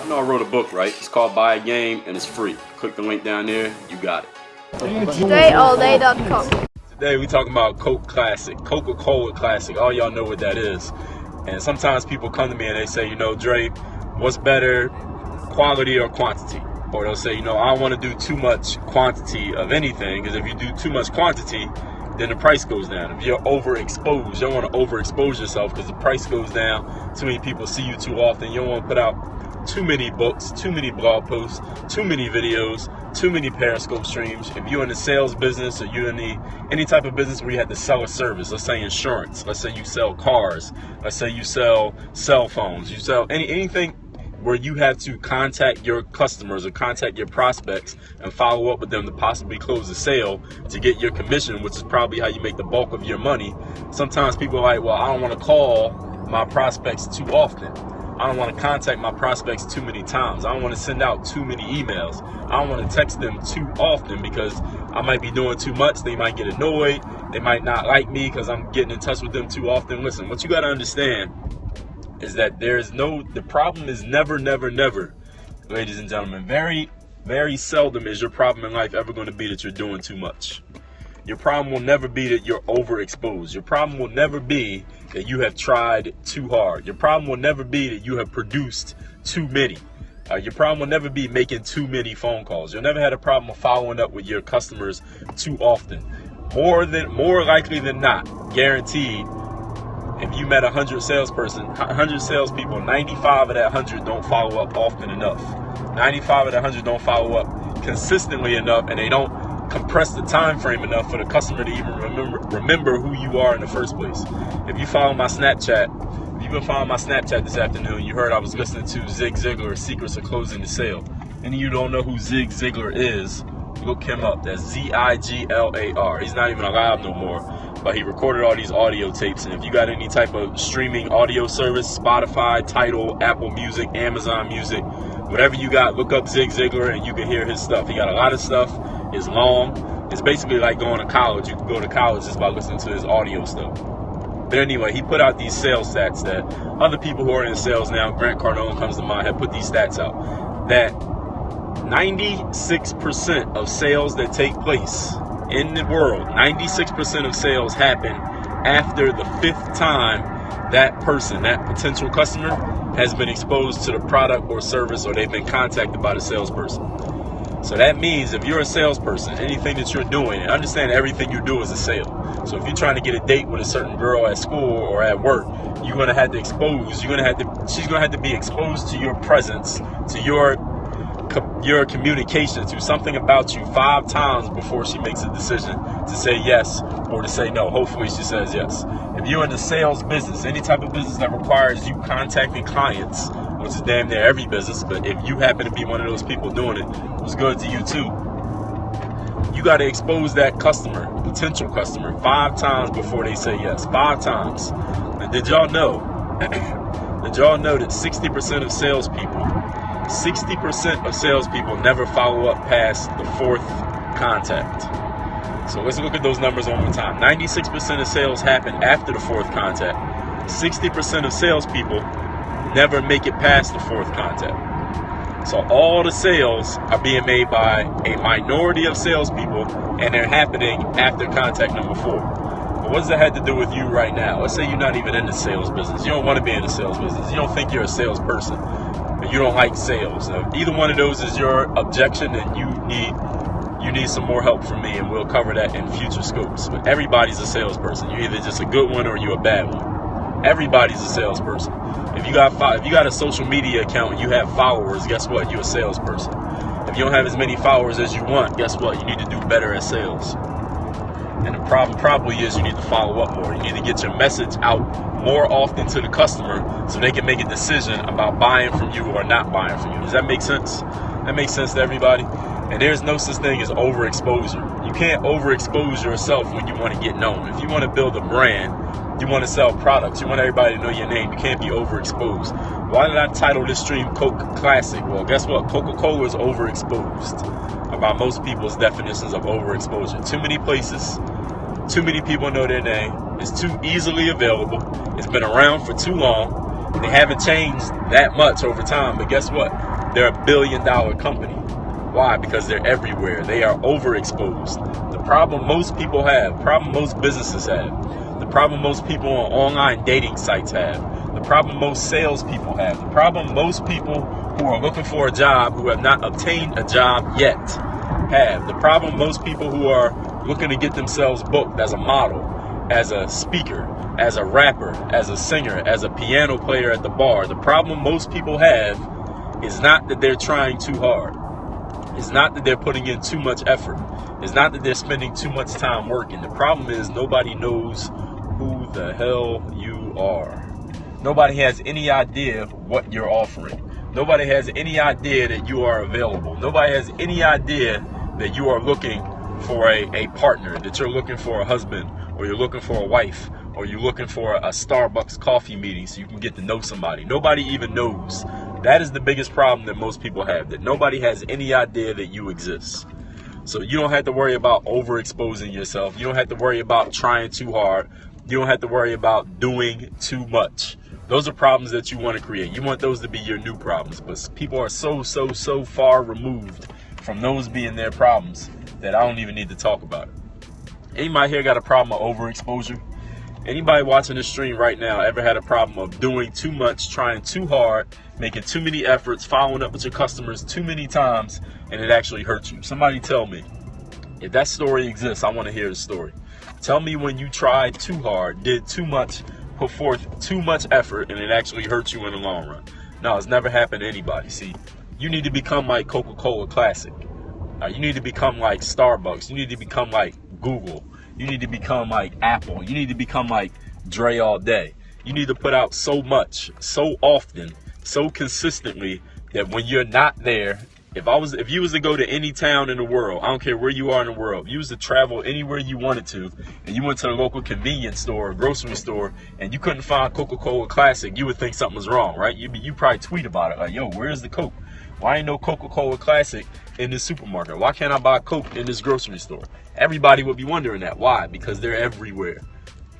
I know I wrote a book, right? It's called Buy a Game, and it's free. Click the link down there, you got it. DreAllDay.com. Today we talking about Coke Classic, Coca-Cola Classic. All y'all know what that is. And sometimes people come to me and they say, you know, Dre, what's better, quality or quantity? Or they'll say, you know, I don't want to do too much quantity of anything, because if you do too much quantity, then the price goes down. If you're overexposed, you don't want to overexpose yourself because the price goes down. Too many people see you too often. You don't want to put out too many books, too many blog posts, too many videos, too many Periscope streams. If you're in the sales business or you're in any type of business where you have to sell a service, let's say insurance, let's say you sell cars, let's say you sell cell phones, you sell anything where you have to contact your customers or contact your prospects and follow up with them to possibly close a sale to get your commission, which is probably how you make the bulk of your money. Sometimes people are like, well, I don't want to call my prospects too often. I don't want to contact my prospects too many times. I don't want to send out too many emails. I don't want to text them too often because I might be doing too much. They might get annoyed. They might not like me because I'm getting in touch with them too often. Listen, what you got to understand is that the problem is never, ladies and gentlemen. Very, very seldom is your problem in life ever going to be that you're doing too much. Your problem will never be that you're overexposed. Your problem will never be that you have tried too hard. Your problem will never be that you have produced too many. Your problem will never be making too many phone calls. You'll never have a problem of following up with your customers too often. More likely than not, guaranteed, if you met 100 salespeople, 95 of that 100 don't follow up often enough. 95 of that 100 don't follow up consistently enough, and they don't compress the time frame enough for the customer to even remember who you are in the first place. If you follow my Snapchat, if you've been following my Snapchat this afternoon, you heard I was listening to Zig Ziglar, Secrets of Closing the Sale. Any of you don't know who Zig Ziglar is, look him up. That's Ziglar. He's not even alive no more, but he recorded all these audio tapes. And if you got any type of streaming audio service, Spotify, Tidal, Apple Music, Amazon Music, whatever you got, look up Zig Ziglar and you can hear his stuff. He got a lot of stuff. It's long. It's basically like going to college. You can go to college just by listening to his audio stuff. But anyway, he put out these sales stats that other people who are in sales now, Grant Cardone comes to mind, have put these stats out, that 96% of sales that take place in the world, 96% of sales happen after the 5th time that person, that potential customer, has been exposed to the product or service, or they've been contacted by the salesperson. So that means if you're a salesperson, anything that you're doing, and understand everything you do is a sale. So if you're trying to get a date with a certain girl at school or at work, she's going to have to be exposed to your presence, to your communication, to something about you 5 times before she makes a decision to say yes or to say no. Hopefully she says yes. If you're in the sales business, any type of business that requires you contacting clients, which is damn near every business, but if you happen to be one of those people doing it, it's good to you too. You got to expose that customer, potential customer, 5 times before they say yes. 5 times. And did y'all know that 60% of salespeople never follow up past the 4th contact? So let's look at those numbers one more time. 96% of sales happen after the 4th contact. 60% of salespeople never make it past the 4th contact. So all the sales are being made by a minority of salespeople, and they're happening after contact number 4. But what does that have to do with you right now? Let's say you're not even in the sales business. You don't want to be in the sales business. You don't think you're a salesperson, but you don't like sales. Now, either one of those is your objection, then you need some more help from me, and we'll cover that in future scopes. But everybody's a salesperson. You're either just a good one or you're a bad one. Everybody's a salesperson. If you got a social media account and you have followers, guess what? You're a salesperson. If you don't have as many followers as you want, guess what? You need to do better at sales. And the problem probably is you need to follow up more. You need to get your message out more often to the customer so they can make a decision about buying from you or not buying from you. Does that make sense? That makes sense to everybody? And there's no such thing as overexposure. You can't overexpose yourself when you want to get known. If you want to build a brand, you want to sell products, you want everybody to know your name, you can't be overexposed. Why did I title this stream Coke Classic? Well, guess what? Coca-Cola is overexposed by most people's definitions of overexposure. Too many places, too many people know their name, it's too easily available, it's been around for too long, They haven't changed that much over time, but guess what? They're $1 billion company. Why? Because they're everywhere. They are overexposed. The problem most people have, problem most businesses have, the problem most people on online dating sites have, the problem most salespeople have, the problem most people who are looking for a job who have not obtained a job yet have, the problem most people who are looking to get themselves booked as a model, as a speaker, as a rapper, as a singer, as a piano player at the bar. The problem most people have is not that they're trying too hard. It's not that they're putting in too much effort. It's not that they're spending too much time working. The problem is nobody knows who the hell you are. Nobody has any idea what you're offering. Nobody has any idea that you are available. Nobody has any idea that you are looking for a partner, that you're looking for a husband, or you're looking for a wife, or you're looking for a Starbucks coffee meeting so you can get to know somebody. Nobody even knows. That is the biggest problem that most people have, that nobody has any idea that you exist. So you don't have to worry about overexposing yourself. You don't have to worry about trying too hard. You don't have to worry about doing too much. Those are problems that you want to create. You want those to be your new problems. But people are so far removed from those being their problems that I don't even need to talk about it. Anybody here got a problem of overexposure? Anybody watching this stream right now ever had a problem of doing too much, trying too hard, making too many efforts, following up with your customers too many times, and it actually hurts you? Somebody tell me. If that story exists, I want to hear the story. Tell me when you tried too hard, did too much, put forth too much effort, and it actually hurt you in the long run. No, it's never happened to anybody. See, you need to become like Coca-Cola Classic. You need to become like Starbucks. You need to become like Google. You need to become like Apple. You need to become like Dre all day. You need to put out so much, so often, so consistently that when you're not there, if you was to go to any town in the world, I don't care where you are in the world, if you was to travel anywhere you wanted to, and you went to the local convenience store or grocery store, and you couldn't find Coca-Cola Classic, you would think something was wrong, right? You probably tweet about it, like, yo, where's the Coke? Why ain't no Coca-Cola Classic in this supermarket? Why can't I buy Coke in this grocery store? Everybody would be wondering that. Why? Because they're everywhere.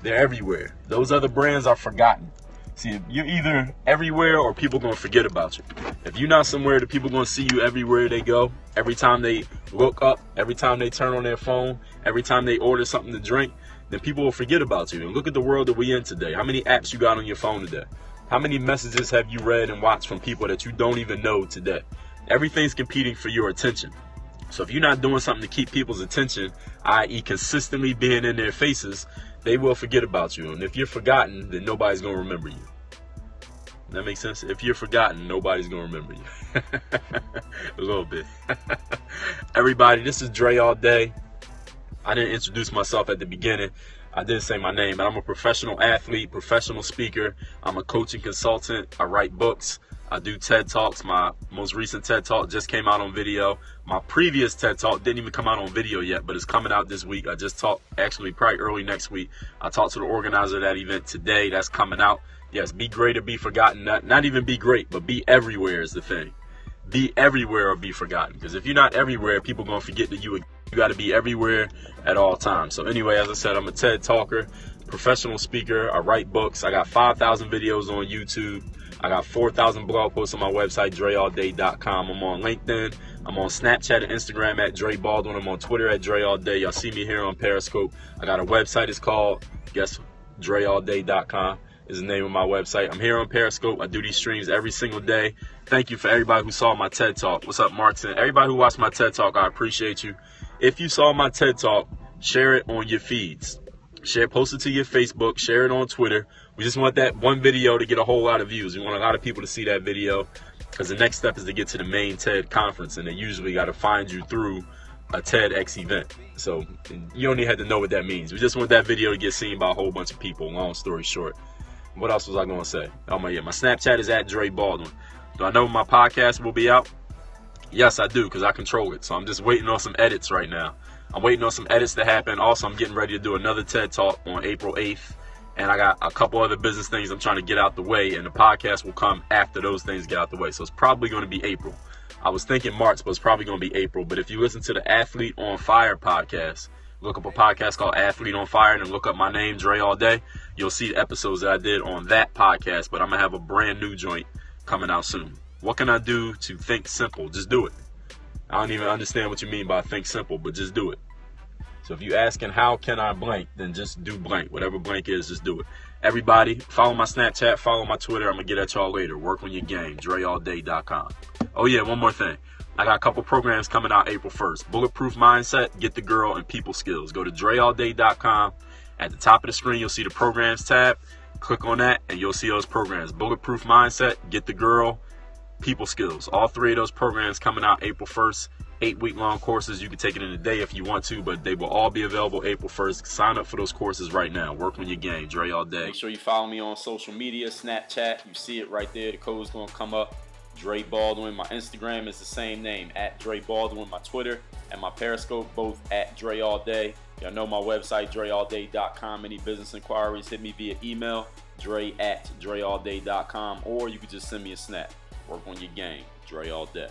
They're everywhere. Those other brands are forgotten. See, you're either everywhere or people going to forget about you. If you're not somewhere, the people going to see you everywhere they go. Every time they look up, every time they turn on their phone, every time they order something to drink, then people will forget about you. And look at the world that we in today. How many apps you got on your phone today? How many messages have you read and watched from people that you don't even know today? Everything's competing for your attention. So if you're not doing something to keep people's attention, i.e. consistently being in their faces, they will forget about you. And if you're forgotten, then nobody's going to remember you. That makes sense? If you're forgotten, nobody's going to remember you. A little bit. Everybody, this is Dre all day. I didn't introduce myself at the beginning. I didn't say my name, but I'm a professional athlete, professional speaker. I'm a coaching consultant. I write books. I do TED Talks. My most recent TED Talk just came out on video. My previous TED Talk didn't even come out on video yet, but it's coming out this week. I just talked, actually probably early next week. I talked to the organizer of that event today. That's coming out. Yes, be great or be forgotten. Not even be great, but be everywhere is the thing. Be everywhere or be forgotten. Because if you're not everywhere, people are going to forget that you got to be everywhere at all times. So anyway, as I said, I'm a TED talker, professional speaker. I write books. I got 5,000 videos on YouTube. I got 4,000 blog posts on my website, dreallday.com. I'm on LinkedIn. I'm on Snapchat and Instagram at Dre Baldwin. I'm on Twitter at Dre All Day. Y'all see me here on Periscope. I got a website. It's called, dreallday.com is the name of my website. I'm here on Periscope. I do these streams every single day. Thank you for everybody who saw my TED Talk. What's up, Martin? Everybody who watched my TED Talk, I appreciate you. If you saw my TED Talk, share it on your feeds. Post it to your Facebook, share it on Twitter. We just want that one video to get a whole lot of views. We want a lot of people to see that video because the next step is to get to the main TED conference, and they usually got to find you through a TEDx event. So you don't even have to know what that means. We just want that video to get seen by a whole bunch of people, long story short. What else was I going to say? Oh, my Snapchat is at Dre Baldwin. Do I know when my podcast will be out? Yes, I do, because I control it. So I'm just waiting on some edits right now. I'm waiting on some edits to happen. Also, I'm getting ready to do another TED Talk on April 8th. And I got a couple other business things I'm trying to get out the way. And the podcast will come after those things get out the way. So it's probably going to be April. I was thinking March, but it's probably going to be April. But if you listen to the Athlete on Fire podcast, Look up a podcast called Athlete on Fire and then look up my name, Dre All Day. You'll see the episodes that I did on that podcast, but I'm going to have a brand new joint coming out soon. What can I do to think simple? Just do it. I don't even understand what you mean by think simple, but just do it. So if you're asking how can I blank, then just do blank. Whatever blank is, just do it. Everybody, follow my Snapchat, follow my Twitter. I'm going to get at y'all later. Work on your game, DreAllDay.com. Oh yeah, one more thing. I got a couple programs coming out April 1st. Bulletproof Mindset, Get the Girl, and People Skills. Go to DreAllDay.com. At the top of the screen, you'll see the Programs tab. Click on that, and you'll see those programs. Bulletproof Mindset, Get the Girl, People Skills. All three of those programs coming out April 1st. 8-week-long courses. You can take it in a day if you want to, but they will all be available April 1st. Sign up for those courses right now. Work on your game. Dre All Day. Make sure you follow me on social media, Snapchat. You see it right there. The code's going to come up. Dre Baldwin. My Instagram is the same name, at Dre Baldwin. My Twitter and my Periscope, both at Dre All Day. Y'all know my website, DreAllDay.com. Any business inquiries, hit me via email, Dre@DreAllDay.com, or you can just send me a snap. Work on your game. Dre All Day.